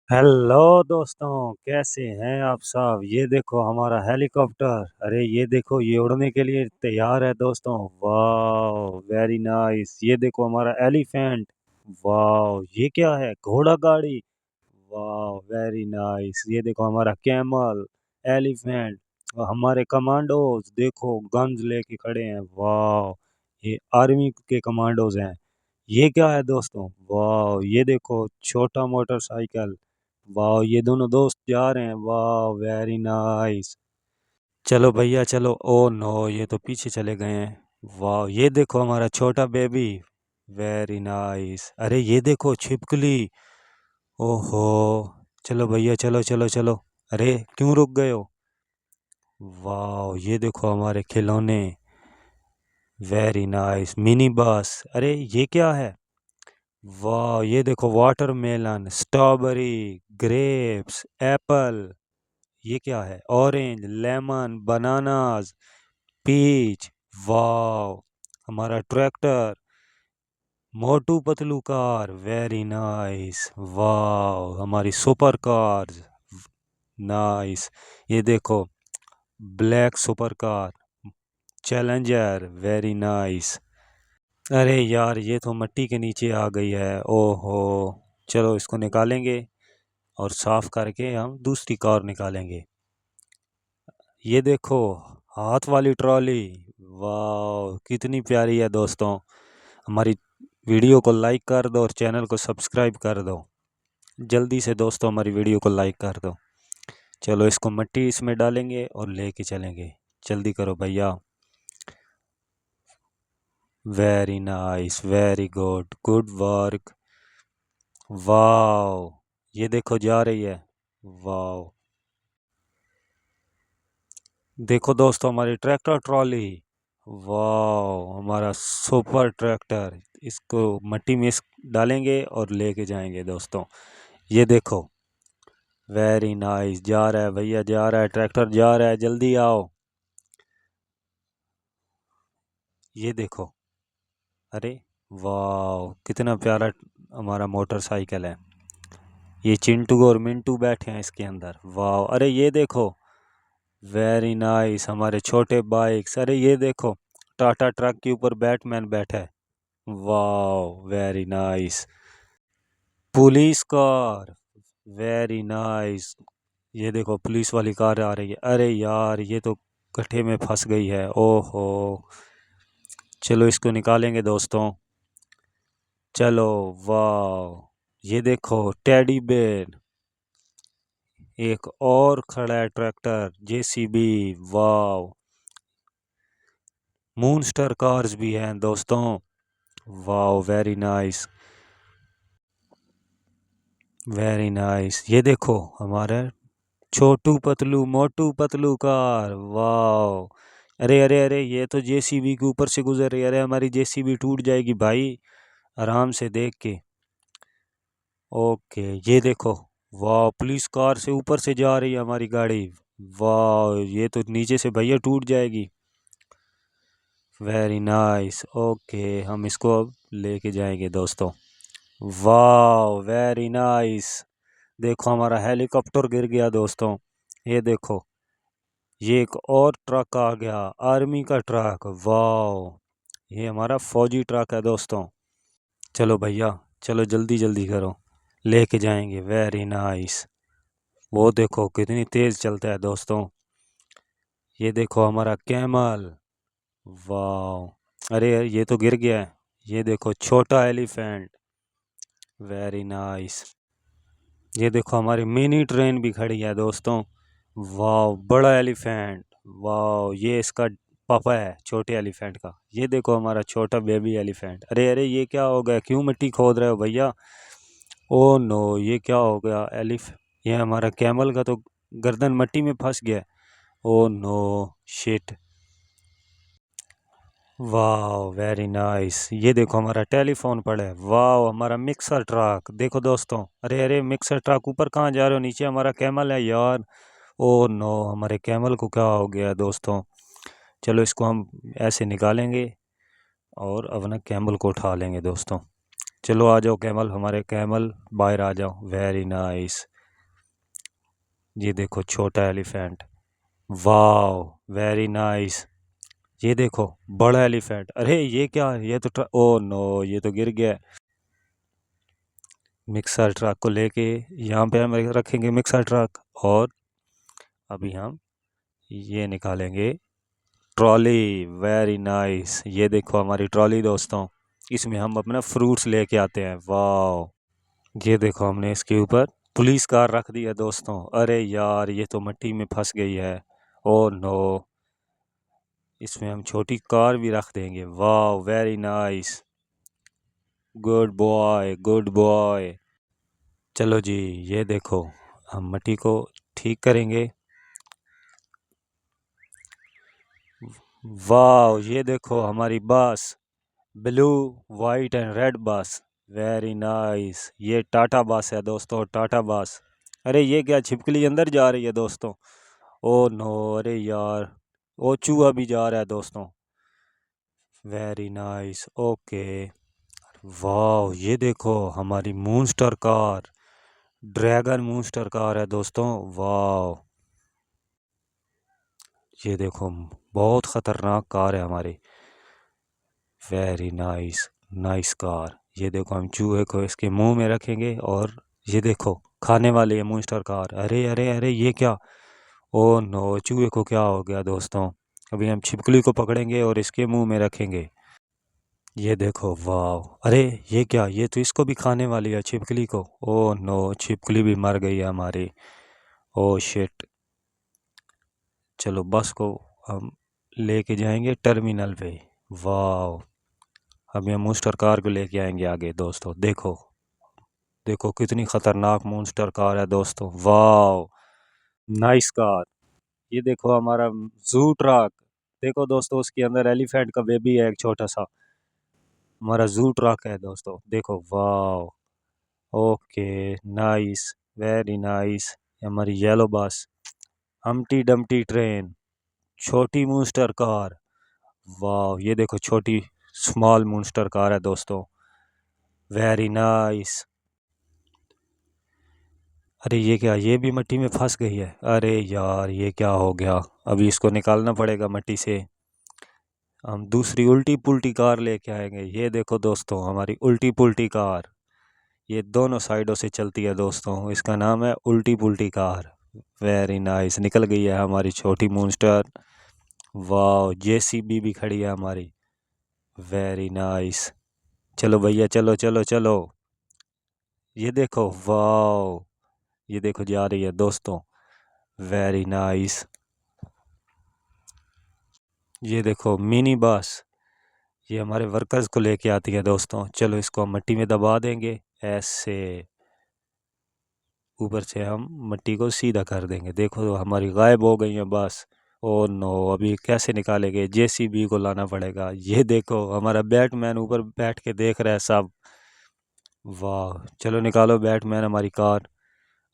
Hello दोस्तों, कैसे हैं आप सब। ये देखो हमारा हेलीकॉप्टर। अरे ये देखो, ये उड़ने के लिए तैयार है दोस्तों। वाह, वेरी नाइस। ये देखो हमारा एलिफेंट। वाह, ये क्या है, घोड़ा गाड़ी। वाह, वेरी नाइस। ये देखो हमारा कैमल, एलिफेंट। और हमारे कमांडोज देखो, गन्स लेके खड़े हैं। वाह, ये आर्मी के कमांडोज हैं। ये क्या है दोस्तों, वाह, ये देखो छोटा मोटरसाइकिल। वाह, ये दोनों दोस्त जा रहे हैं। वाह, वेरी नाइस। चलो भैया चलो। ओ नो, ये तो पीछे चले गए हैं। वाह, ये देखो हमारा छोटा बेबी। Very nice. अरे ये देखो छिपकली। ओहो। चलो भैया, चलो चलो चलो। अरे क्यों रुक गए हो। वाह, ये देखो हमारे खिलौने। Very nice. Mini bus. अरे ये क्या है। वाह, ये देखो वाटरमेलन, स्ट्रॉबेरी, ग्रेप्स, एप्पल। ये क्या है, ऑरेंज, लेमन, बनानास, पीच। वाह, हमारा tractor, Motu Patlu car. Very nice. वाह, हमारी सुपर कार्स। नाइस। ये देखो black super car, challenger. Very nice. अरे यार, ये तो मिट्टी के नीचे आ गई है। ओहो। चलो इसको निकालेंगे और साफ करके हम दूसरी कार निकालेंगे। ये देखो हाथ वाली ट्रॉली। वाह, कितनी प्यारी है दोस्तों। हमारी वीडियो को लाइक कर दो और चैनल को सब्सक्राइब कर दो। जल्दी से दोस्तों हमारी वीडियो को लाइक कर दो। चलो इसको मिट्टी इसमें डालेंगे और लेके चलेंगे। जल्दी करो भैया। Very nice, very good, good work. वाह, ये देखो जा रही है। वाह, देखो दोस्तों हमारी ट्रैक्टर ट्रॉली। वाह, हमारा सुपर ट्रैक्टर। इसको मिट्टी में डालेंगे और लेके जाएंगे दोस्तों। ये देखो, वेरी नाइस। जा रहा है भैया, जा रहा है, ट्रैक्टर जा रहा है, जल्दी आओ। ये देखो। अरे वाह, कितना प्यारा हमारा मोटरसाइकिल है। ये चिंटू और मिंटू बैठे हैं इसके अंदर। वाह, अरे ये देखो, वेरी नाइस, हमारे छोटे बाइक्स। अरे ये देखो, टाटा ट्रक के ऊपर बैटमैन बैठा है। वाह, very nice. Police car. Very nice. ये देखो पुलिस वाली कार आ रही है। अरे यार, ये तो गड्ढे में फंस गई है। ओहो। चलो इसको निकालेंगे दोस्तों। चलो। वाह, ये देखो टेडी बेयर। एक और खड़ा है ट्रैक्टर, जेसीबी। वाह, मूनस्टर कार्स भी हैं दोस्तों। वाह, वेरी नाइस, वेरी नाइस। ये देखो हमारे छोटू पतलू मोटू पतलू कार। वाह, अरे अरे अरे, ये तो जेसीबी के ऊपर से गुजर रही है। अरे हमारी जेसीबी टूट जाएगी भाई, आराम से देख के। ओके, ये देखो। वाह, पुलिस कार से ऊपर से जा रही है हमारी गाड़ी। वाह, ये तो नीचे से भैया टूट जाएगी। Very nice. ओके, हम इसको अब लेके जाएंगे दोस्तों। वाह, वेरी नाइस। देखो हमारा हेलीकॉप्टर गिर गया दोस्तों। ये देखो, ये एक और ट्रक आ गया, आर्मी का ट्रक। वाह, ये हमारा फौजी ट्रक है दोस्तों। चलो भैया, चलो जल्दी जल्दी करो, लेके जाएंगे। Very nice. वो देखो कितनी तेज चलता है दोस्तों। ये देखो हमारा कैमल। वाह, अरे ये तो गिर गया है। ये देखो छोटा एलिफेंट। Very nice. ये देखो हमारी मिनी ट्रेन भी खड़ी है दोस्तों। वाह, बड़ा एलिफेंट। वाह, ये इसका पापा है छोटे एलिफेंट का। ये देखो हमारा छोटा बेबी एलिफेंट। अरे अरे, ये क्या हो गया, क्यों मिट्टी खोद रहे हो भैया। ओ नो, ये क्या हो गया एलिफ ये हमारा कैमल का तो गर्दन मिट्टी में फंस गया। Oh no, shit. वाह, वेरी नाइस। ये देखो हमारा टेलीफोन पड़ा है। वाह, हमारा मिक्सर ट्रक देखो दोस्तों। अरे अरे, मिक्सर ट्रक ऊपर कहाँ जा रहे हो, नीचे हमारा कैमल है यार। ओ नो, हमारे कैमल को क्या हो गया दोस्तों। चलो इसको हम ऐसे निकालेंगे और अपना कैमल को उठा लेंगे दोस्तों। चलो आ जाओ कैमल, हमारे कैमल बाहर आ जाओ। Very nice. ये देखो छोटा एलिफेंट। Wow very nice. ये देखो बड़ा एलिफेंट। अरे ये क्या, ये तो ओ नो, ये तो गिर गया। मिक्सर ट्रक को लेके यहाँ पे हम रखेंगे मिक्सर ट्रक, और अभी हम ये निकालेंगे ट्रॉली। Very nice. ये देखो हमारी ट्रॉली दोस्तों, इसमें हम अपना फ्रूट्स लेके आते हैं। वाह, ये देखो हमने इसके ऊपर पुलिस कार रख दी है दोस्तों। अरे यार ये तो मिट्टी में फंस गई है। ओ नो, इसमें हम छोटी कार भी रख देंगे। वाह very nice, good boy good boy. चलो जी, ये देखो हम मिट्टी को ठीक करेंगे। वाह, ये देखो हमारी बस, blue white and red bus. Very nice. ये टाटा बस है दोस्तों, टाटा बस। अरे ये क्या, छिपकली अंदर जा रही है दोस्तों। ओ नो, अरे यार, ओ चूहा भी जा रहा है दोस्तों। Very nice, okay. वाह, ये देखो हमारी मूनस्टर कार, ड्रैगन मूनस्टर कार है दोस्तों। वाह, ये देखो बहुत खतरनाक कार है हमारी। Very nice, nice car. ये देखो हम चूहे को इसके मुंह में रखेंगे, और ये देखो खाने वाली है मूनस्टर कार। अरे अरे अरे ये क्या, ओ नो, चूहे को क्या हो गया दोस्तों। अभी हम छिपकली को पकड़ेंगे और इसके मुंह में रखेंगे। ये देखो, वाह, अरे ये क्या, ये तो इसको भी खाने वाली है छिपकली को। ओ नो, छिपकली भी मर गई है हमारी। Oh shit. चलो बस को हम लेके जाएंगे टर्मिनल पे। वाह, अभी हम मूस्टर कार को लेके आएंगे आगे दोस्तों। देखो देखो कितनी खतरनाक मूस्टर कार है दोस्तों। वाह, नाइस कार। ये देखो हमारा जू ट्रक। देखो दोस्तों, उसके अंदर एलिफेंट का बेबी है एक छोटा सा। हमारा जू ट्रक है दोस्तों, देखो। वाह, ओके, नाइस, वेरी नाइस। हमारी येलो बस, हम्टी डम्टी ट्रेन, छोटी मूस्टर कार। वाह, ये देखो छोटी स्मॉल मूस्टर कार है दोस्तों। Very nice. अरे ये क्या, ये भी मिट्टी में फंस गई है। अरे यार ये क्या हो गया, अभी इसको निकालना पड़ेगा मिट्टी से। हम दूसरी उल्टी पुल्टी कार लेके आएंगे। ये देखो दोस्तों हमारी उल्टी पुल्टी कार, ये दोनों साइडों से चलती है दोस्तों, इसका नाम है उल्टी पुल्टी कार। वेरी नाइस, निकल गई है हमारी छोटी मूनस्टर। वाह, जेसीबी भी खड़ी है हमारी। Very nice. चलो भैया, चलो चलो चलो। ये देखो, वाह, ये देखो जा रही है दोस्तों। Very nice. ये देखो मिनी बस, ये हमारे वर्कर्स को लेके आती है दोस्तों। चलो इसको हम मिट्टी में दबा देंगे ऐसे, ऊपर से हम मिट्टी को सीधा कर देंगे। देखो हमारी गायब हो गई है बस। ओ नो, अभी कैसे निकालेंगे, जेसीबी को लाना पड़ेगा। ये देखो हमारा बैटमैन ऊपर बैठ के देख रहा है सब। वाह, चलो निकालो बैटमैन हमारी कार,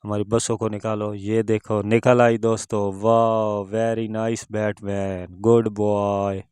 हमारी बसों को निकालो। ये देखो निकल आई दोस्तों। वाह, very nice Batman, good boy.